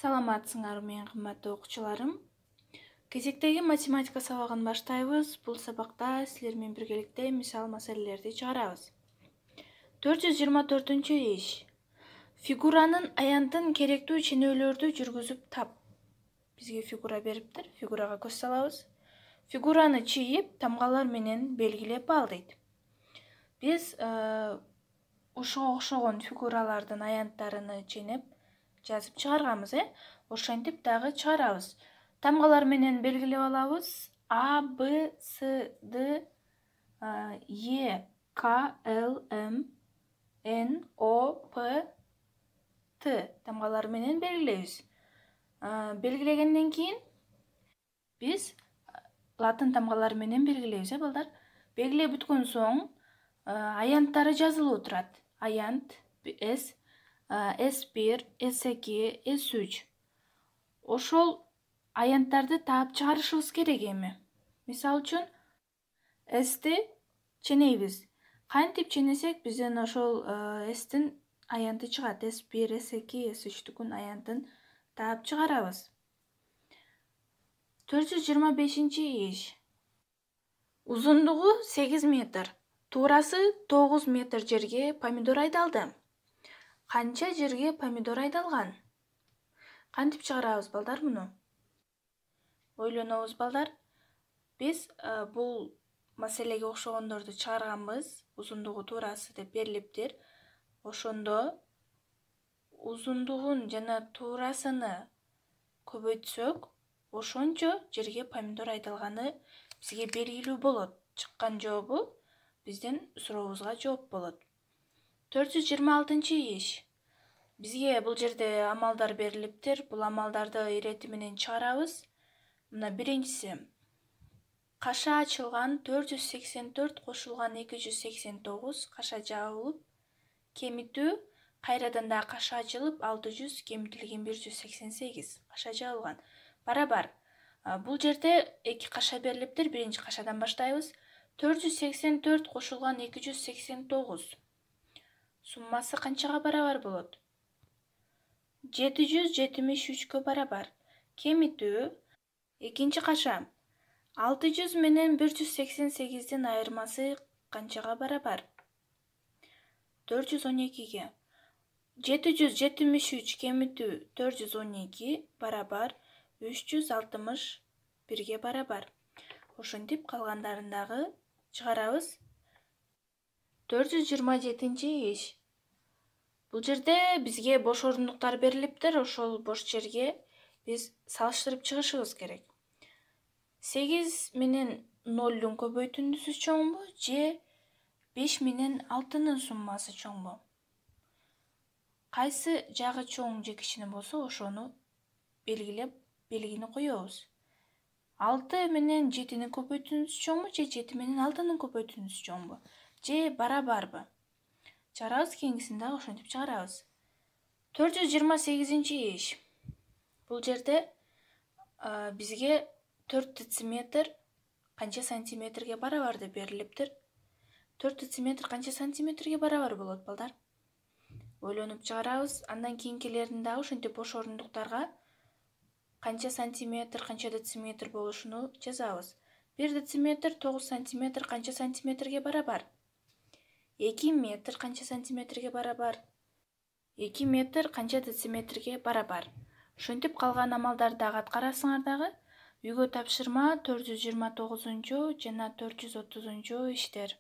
Саламатсыңар мен кымбаттуу окуучуларым. Кезектеги математика сабагын баштайбыз. Бул сабакта силер менен биргеликте мисал маселелерди чыгарабыз. 424 иш. Фигуранын аянтын керектүү ченөөлөрдү жүргүзүп тап. Бизге фигура бериптир. Фигурага көз салабыз. Фигураны чийип, тамгалар менен белгилеп ал дейт. Биз ушуга окшогон фигуралардын аянттарыны ченеп жазып чыгарганбыз, ошентип дагы чыгарабыз. Тамгалар менен белгилеп алабыз. А, Б, С, Д, Е, К, Л, М, Н, О, П, Т тамгалар менен белгилейбиз. Белгилегенден кийин биз латын тамгалары менен белгилейбиз, балдар. Белгилеп бүткөн соң аянттары жазылып турат. Аянт S, S1, S2, S3. Ошол аянттарды таап чыгарышыбыз керек эми. Мисал үчүн S'ти ченейбиз. Кантип ченесек бизден ошол S'тин аянты чыгат. S1, S2, S3түкүн аянтын таап чыгарабыз. 425 иш. Узундугу 8 метр. Туурасы 9 метр жерге помидор айдалды. Канча жерге помидор айдалган? Кантип чыгарабыз, балдар, муну? Ойлонобуз, балдар. Биз бул маселеге окшогондорду чыгарганбыз. Узундугу туурасы деп берилиптир. Ошондо узундугун жана туурасыны көбөйтсөк, ошончо жерге помидор айдалганы бизге белгилүү болот. Чыккан жообу биздин сурообузга жооп болот. 426 иш. Бизге бул жерде амалдар берилиптир. Бул амалдарды ирети менен чыгарабыз. Мына биринчиси. Каша ачылган 484 кошулган 289 каша жабылып, кемитүү кайрадан да каша ачылып 600 кемитилген 188 каша жабылган. Барабар. Бул жерде эки каша берилиптир. Биринчи кашадан баштайбыз. 484 кошулган 289 суммасы канчага барабар болот? 773кө барабар. Кемитүү экинчи каша 600 менен 188дин айырмасы канчага барабар? 412ге. 773 кемитүү 412 барабар 361ге барабар. Ошентип калгандарын дагы чыгарабыз. 427 иш. Бул жерде бизге бош орундуктар берилиптир. Ошол бош жерге биз салыштырып чыгышыбыз керек. 8 менен 0-дун көбөйтүндүсү чоңбу же 5 менен 6-нын суммасы чоңбу? Кайсы жагы чоң же кичине болсо, ошону белгилеп, белгини коебуз. 6 менен 7-нин көбөйтүндүсү чоңбу же 7 менен 6-нын көбөйтүндүсү чоңбу? Же барабарбы? Чыгарабыз, кийинкисин дагы ошентип чыгарабыз. 428 иш. Бул жерде бизге 4 дециметр канча сантиметрге барабар деп берилиптир. 4 дециметр канча сантиметрге барабар болот, балдар? Ойлонуп чыгарабыз. Андан кийинкилерин дагы ошентип бош орундуктарга канча сантиметр, канча дециметр болушуну жазабыз. 1 дециметр 9 сантиметр канча сантиметрге барабар? 2 метр канча сантиметрге барабар? 2 метр канча дециметрге барабар? Ошентип калган амалдарды дагы аткарасыңар дагы. Үйгө тапшырма 429 жана 430 иштер.